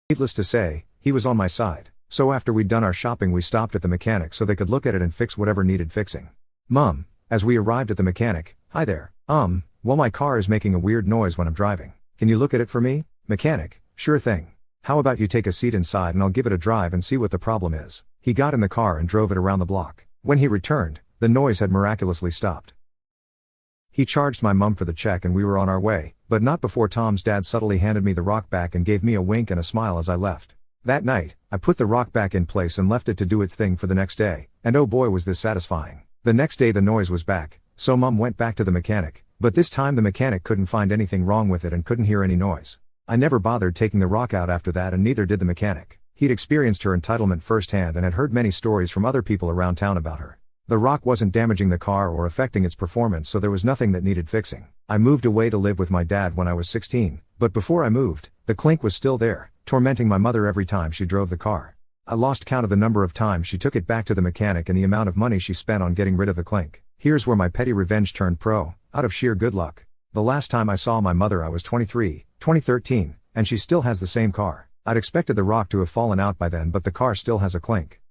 Needless to say, he was on my side. So after we'd done our shopping we stopped at the mechanic so they could look at it and fix whatever needed fixing. Mom, as we arrived at the mechanic, "Hi there. Well my car is making a weird noise when I'm driving. Can you look at it for me?" Mechanic, "Sure thing. How about you take a seat inside and I'll give it a drive and see what the problem is." He got in the car and drove it around the block. When he returned, the noise had miraculously stopped. He charged my mum for the check and we were on our way, but not before Tom's dad subtly handed me the rock back and gave me a wink and a smile as I left. That night, I put the rock back in place and left it to do its thing for the next day, and oh boy was this satisfying. The next day the noise was back, so Mum went back to the mechanic, but this time the mechanic couldn't find anything wrong with it and couldn't hear any noise. I never bothered taking the rock out after that and neither did the mechanic. He'd experienced her entitlement firsthand and had heard many stories from other people around town about her. The rock wasn't damaging the car or affecting its performance, so there was nothing that needed fixing. I moved away to live with my dad when I was 16, but before I moved, the clink was still there, tormenting my mother every time she drove the car. I lost count of the number of times she took it back to the mechanic and the amount of money she spent on getting rid of the clink. Here's where my petty revenge turned pro, out of sheer good luck. The last time I saw my mother I was 23, 2013, and she still has the same car. I'd expected the rock to have fallen out by then, but the car still has a clink.